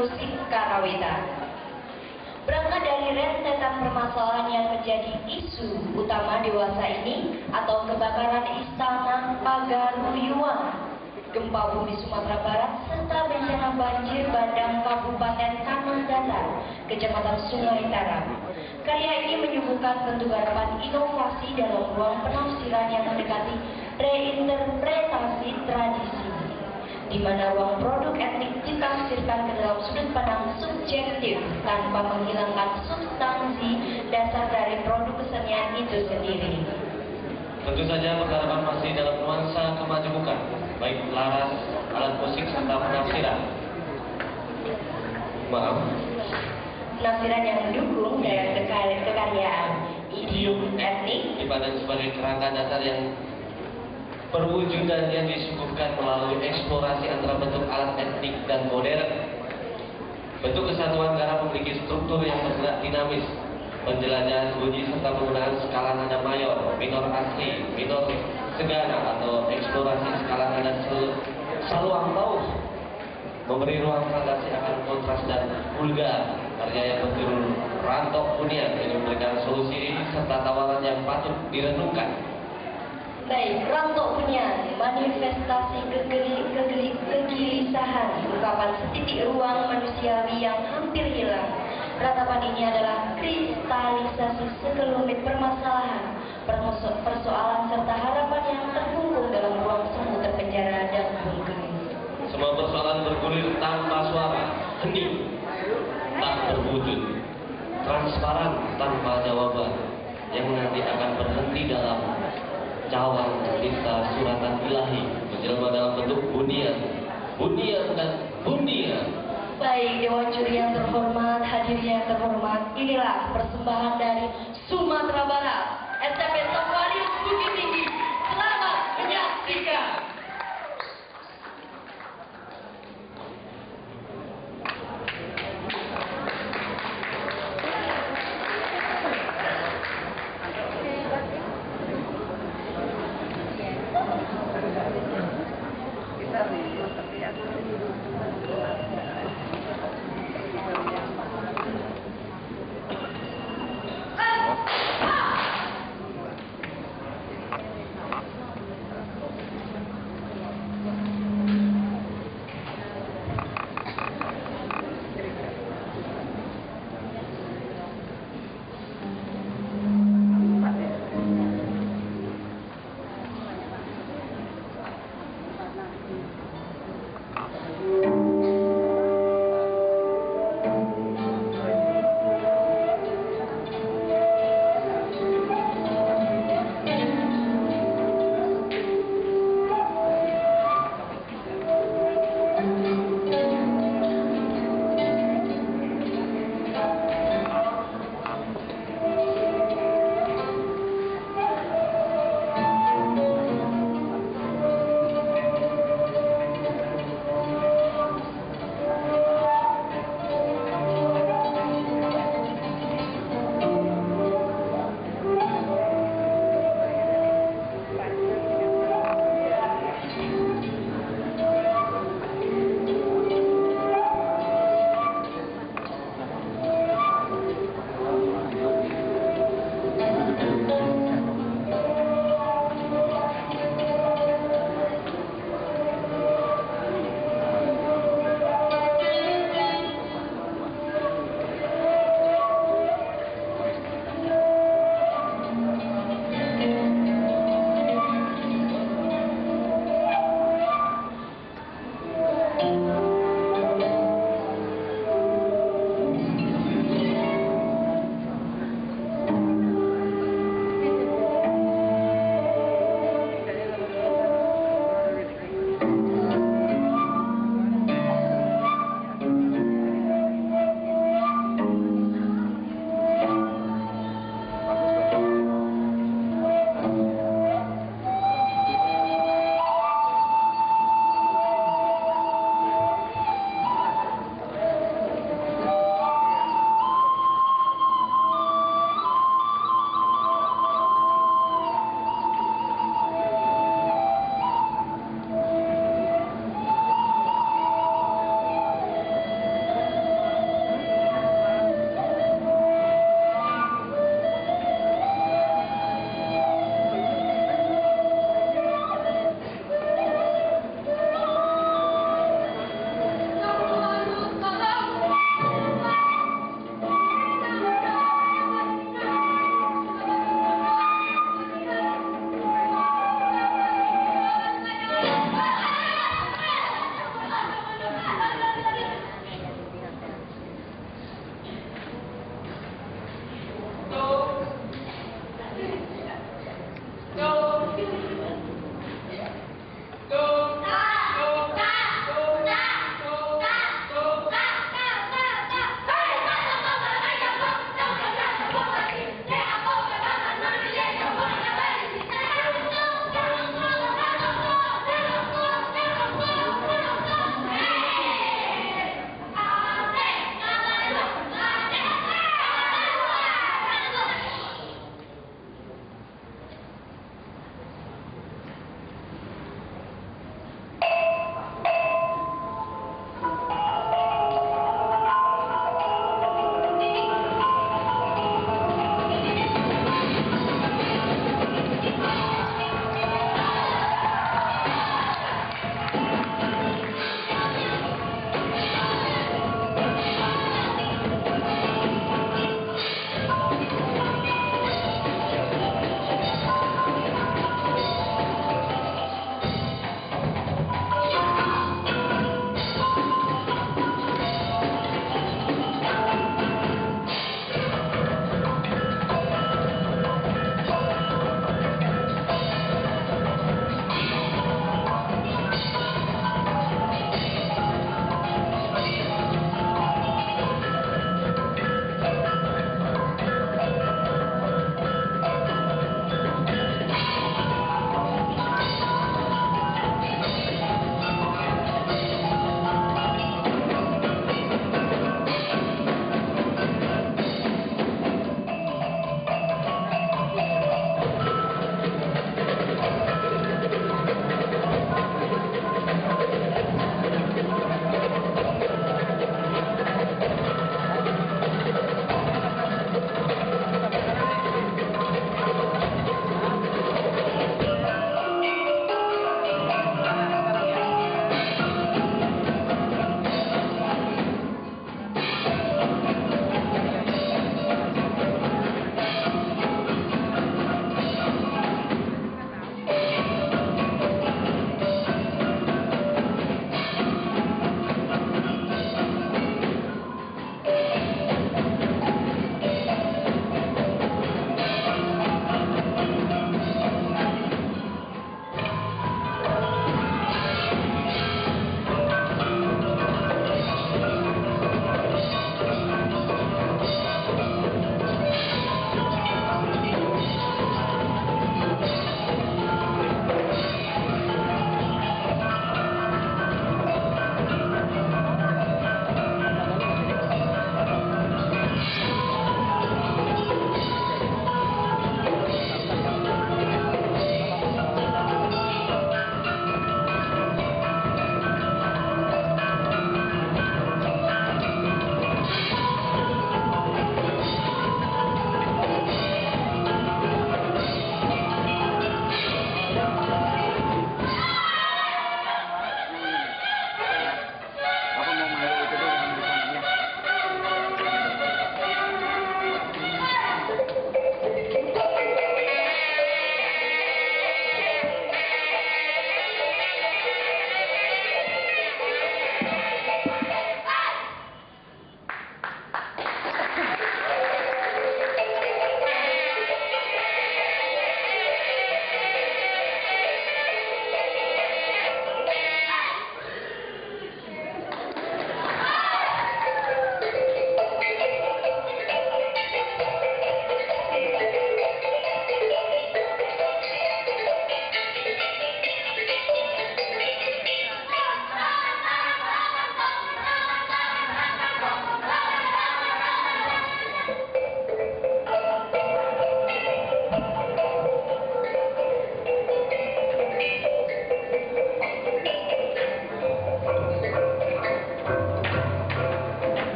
musik karawitan. Berangkat dari rentetan permasalahan yang menjadi isu utama dewasa ini, atau kebakaran istana Pagaruhyuan, gempa bumi Sumatera Barat, serta bencana banjir bandang Kabupaten Tanah Datar, Kecamatan Sungai Tarap. Karya ini menyuguhkan bentuk harapan inovasi dalam ruang penafsiran yang mendekati reinterpretasi tradisi, di mana ruang produk etnik ditafsirkan ke dalam sudut pandang subjektif tanpa menghilangkan substansi dasar dari produk kesenian itu sendiri. Tentu saja penggarapan masih dalam nuansa kemajemukan, baik laras, alat musik, serta penafsiran. Penafsiran yang mendukung dalam kekaryaan idiom etnik dipandang sebagai kerangka dasar yang perwujudan yang disuguhkan melalui eksplorasi antara bentuk alat etnik dan modern. Bentuk kesatuan garap memiliki struktur yang bergerak dinamis, penjelajahan bunyi serta penggunaan skala nada mayor, minor asli, minor segana atau eksplorasi skala nada saluang paus, memberi ruang fantasi akan kontras dan vulgar. Karya yang berjudul Rantok Hunian ini memberikan solusi serta tawaran yang patut direnungkan. Baik, Rantok Hunian, manifestasi kegelisahan, ungkapan setitik ruang manusiawi yang hampir hilang. Ratapan ini adalah kristalisasi sekelumit permasalahan, persoalan serta harapan yang terkungkung dalam ruang semu terpenjara dan bungkam. Semua persoalan bergulir tanpa suara, hening, tak berwujud, transparan tanpa jawaban, yang nanti akan berhenti dalam cawan tinta suratan ilahi, menjelma dalam bentuk hunian, hunian dan hunian. Baik, Dewan Juri yang terhormat, hadirin yang terhormat, inilah persembahan dari Sumatera Barat, STP Safarius Bukit Tinggi. Selamat menyaksikan.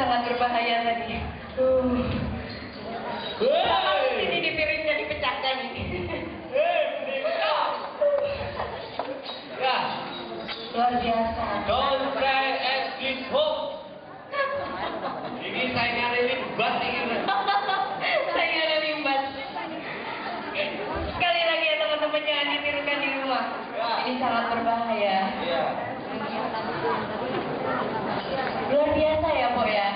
sangat berbahaya tadi. Ini di piringnya dipecahkan ini. Ya. Luar biasa. Don't cry at this hope. Ini saingan limbat ini. Saya limbat. Sekali lagi ya teman-teman, jangan ditirukan di rumah. Ini sangat berbahaya. Iya. Luar biasa ya, Bu ya.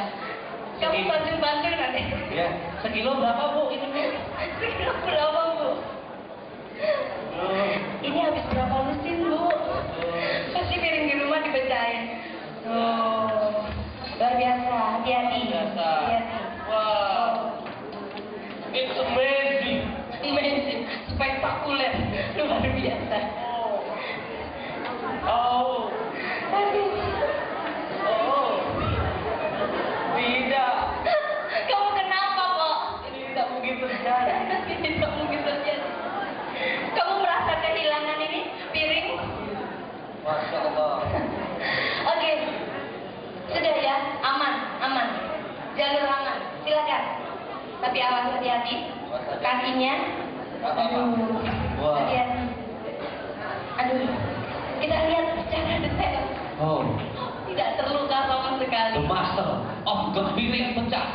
Kamu bantu-bantu nanti. Ya. Sekilo berapa, Bu? Ini, Bu? Sekilo berapa, Bu? Ini habis berapa lusin, Bu? Pasti piring di rumah dipecahin. Luar biasa. Hati-hati. Biasa. Hati-hati. Wow. It's amazing. Amazing. Spektakuler. Luar biasa. Oh. Aduh. Oh. Tidak. Kamu kenapa, kok? Ini tidak mungkin terjadi. Tidak mungkin terjadi. Kamu merasa kehilangan ini piring? Masya Allah. Oke. Sudah ya, aman. Jalur aman. Silakan. Tapi awas hati-hati. Kakinya. Aduh. Wah. Hati-hati. Aduh. Kita lihat secara detail. Oh. Tidak terluka sama sekali. The master of the piring pecah.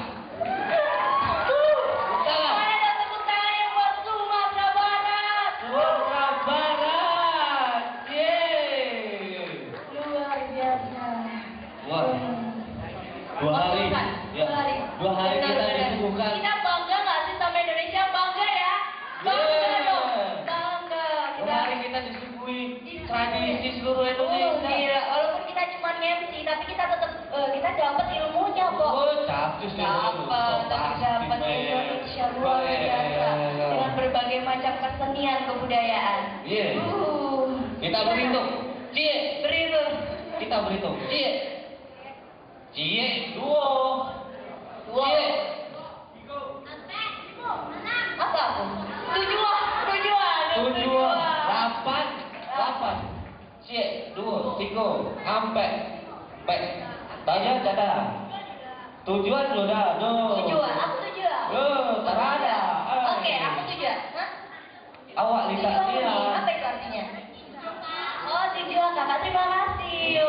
Mana ada tepuk tangan yang buat Sumatera Barat? Sumatera Barat. Yeay. Luar biasa. Wah. 2 hari. Ya. 2 hari kita disuguhkan. Kita bangga nggak sih sama Indonesia? Bangga ya? Bangga Yeah. dong. Bangga. 2 hari kita disuguhi tradisi seluruh Indonesia. Gila. Walaupun kita cuma MC, tapi kita tetap kita dapat ilmunya kok. Oh, capcus nih. Dapat Indonesia luar biasa dengan berbagai macam kesenian kebudayaan. Iya. Kita berhitung. Cie. Berhitung. Kita berhitung. Cie. Cie. 2. Cie. Apa aku? Tujuan. 8. Cie. 2. 3. Sampai. Baik. Tanya dada. Tujuan sudah. Tujuan. Aku tujuan. Terada. Oke, aku tujuan. Hah? Awak lihat dia. Apa itu artinya? Oh, tujuan kakak. Terima kasih.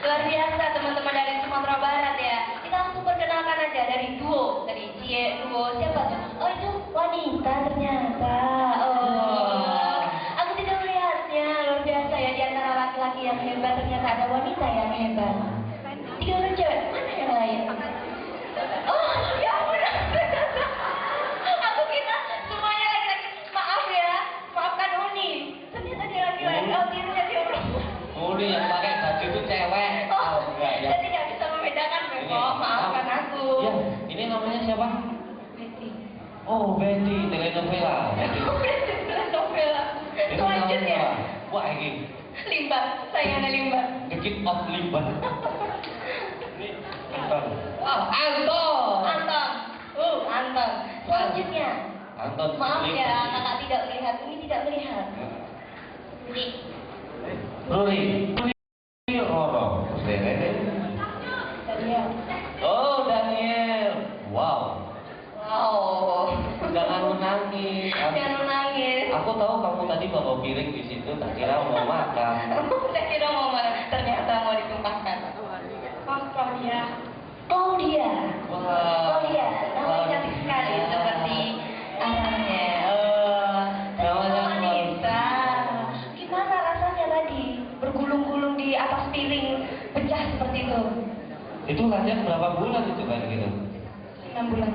Luar biasa teman-teman dari Sumatera Barat ya. Kita langsung perkenalkan aja dari duo. Dari Cie, duo. Siapa tuh? Oh, itu wanita ternyata. Aku tidak melihatnya. Luar biasa ya. Di antara laki-laki yang hebat ternyata ada wanita yang hebat. 3 orang cewek. Mana yang lain? Oh, ya ampun. Aku kira semuanya laki-laki. Maaf ya. Maafkan Uni. Ternyata dia laki-laki. Oh, dia orang. Uni yang pakai baju itu cewek. Oh, enggak ya. saya tidak bisa membedakan, Beko. Maafkan aku. Ya, ini namanya siapa? Betty. Oh, Betty, telenovela. Betty. Novela. Ini Selanjutnya, namanya apa? Wah, ini Limbat. Sayangan Limbat. The Kid of Limbat. Ini Anton. Wow, Anton. Anton. Selanjutnya, Anton. maaf ya, Limbat. kakak tidak melihat. Ini tidak melihat. Ini. Ruri. Ruri Roro. Kita lihat. Oh, Daniel. Wow. Wow. Jangan menangis. Jangan menangis. Aku tahu kamu tadi bawa piring di situ, tak kira mau makan. Saya kira mau marah, ternyata mau ditumpahkan. Oh, Claudia. Claudia. Wah. Claudia, namanya cantik sekali seperti anaknya. Namanya wanita. Gimana rasanya tadi bergulung-gulung di atas piring pecah seperti itu? Itu latihan berapa bulan itu kan gitu? 6 bulan.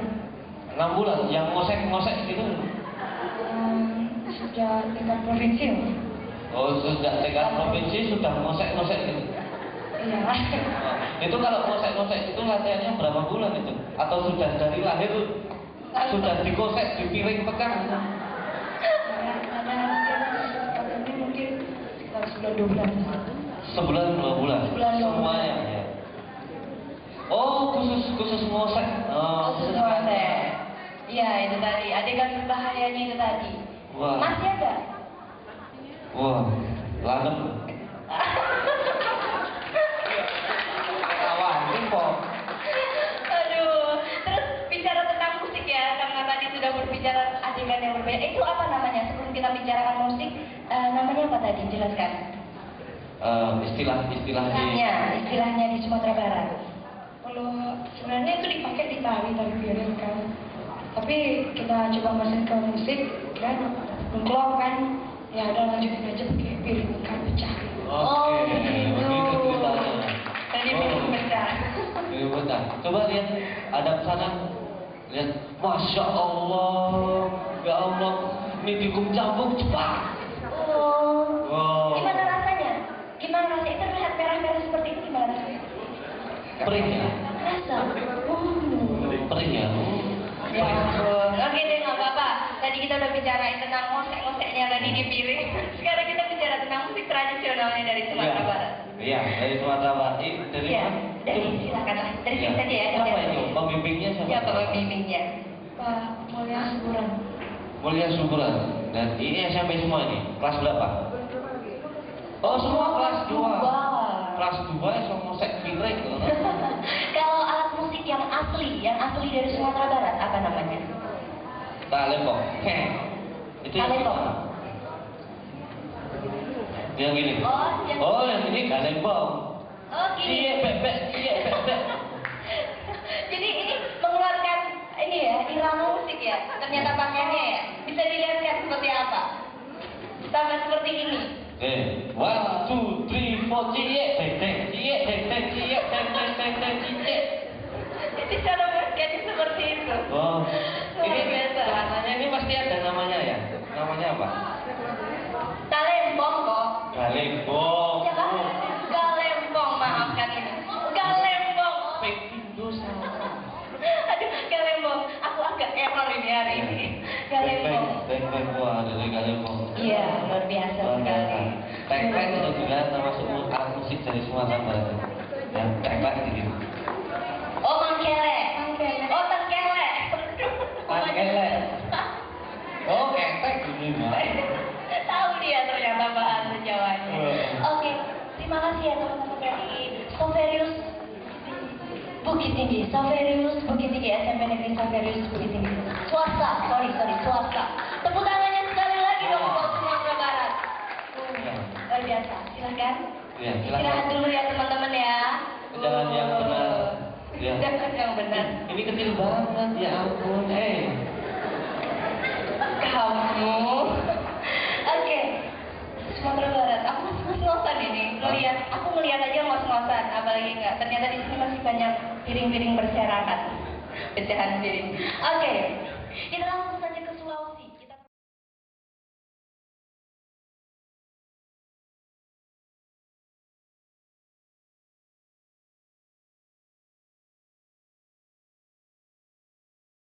6 bulan, yang ngosek-ngosek gitu. Sudah tingkat provinsi. Oh, sudah tingkat provinsi sudah ngosek-ngosek gitu. Iya. Itu kalau ngosek-ngosek itu latihannya berapa bulan itu? Atau sudah dari lahir sudah dikosek di piring pecah? Ada ini mungkin sekitar sebulan 2 bulan. Sebulan 2 bulan. Sebulan 2 bulan. Semuanya. Ya. Oh, khusus ngosek. Oh, Khusus ngosek. Iya, itu tadi. Adegan berbahayanya itu tadi. Wah. Masih ada? Wah, lanem. Kawan, ini kok berbicara adegan yang berbeda. Itu apa namanya? Sebelum kita bicarakan musik, namanya apa tadi? Jelaskan. Istilah di Istilahnya di Sumatera Barat. Kalau sebenarnya itu dipakai di tari piring kan. Tapi kita coba masukin ke musik kan, nongklong kan. Ya udah lanjutin aja pakai piring kan pecah. Oke, gitu. begitu ceritanya. Tadi piring pecah. Iya betul. Coba lihat ada pesanan. Lihat, masya Allah, ya Allah, ini dikum campur cepat. Oh. Gimana rasanya? Gimana rasanya? Itu terlihat merah-merah seperti itu gimana rasanya? Perih ya? Rasa. Perih ya? Ya ampun. Oke deh, nggak apa-apa. Tadi kita udah bicarain tentang ngosek-ngoseknya tadi di piring. Sekarang kita bicara tentang musik tradisionalnya dari Sumatera Barat. Iya, dari Sumatera Barat. Dari Iya, dari silakanlah. Dari sini saja ya. Siapa ini? Pembimbingnya siapa? Siapa pembimbingnya? Pak Mulya Suburan. Mulia Syukuran. Dan ini SMP semua ini. Kelas berapa? Oh, semua kelas 2. Kelas 2 ya semua sek piring. Kalau alat musik yang asli dari Sumatera Barat apa namanya? Talempong. Itu yang Talempong. mana? Yang gini. Oh, yang ini talempong. Oh, gini. Iya, bebek. Jadi ini mengeluarkan ini ya, irama musik ya. Ternyata pakaiannya ya. Bisa dilihat seperti apa? Sama seperti ini. 1, 2, 3, 4, cie, tek, cie. Jadi cara basketnya seperti itu. Oh, Luar ini biasa. celananya ini pasti ada namanya ya? Namanya apa? Talempong kok. Galembong. Ya kan? Galempong, maafkan ini. Galempong. Pekindo sama. Aduh, Galempong. Aku agak error ini hari ini. Galempong. Tek, wah dari Galembong. Iya, luar biasa sekali. Tek itu juga termasuk alat musik dari Sumatera Barat. Ya, tek gitu. Oh, mangkele. Oh, tengkele. Mangkele. Oh, ketek gitu. Tahu dia ternyata bahasa Jawanya. Oke, terima kasih ya teman-teman dari Soverius Bukit Tinggi. Soverius Bukit Tinggi, SMP Negeri Soverius Bukit Tinggi. Swasta. Tepuk tangannya sekali lagi dong buat Sumatera Barat. Luar biasa. Silakan. Iya, silakan. Istirahat dulu ya teman-teman ya. Jalan yang benar. Ya. Jalan yang benar. Ini kecil banget, ya ampun. Kamu. Oke. Sumatera Barat. Aku masih ngos-ngosan ini. Aku ngeliat aja ngos-ngosan. Apalagi enggak. Ternyata di sini masih banyak piring-piring berserakan. Pecahan piring. Oke. Itu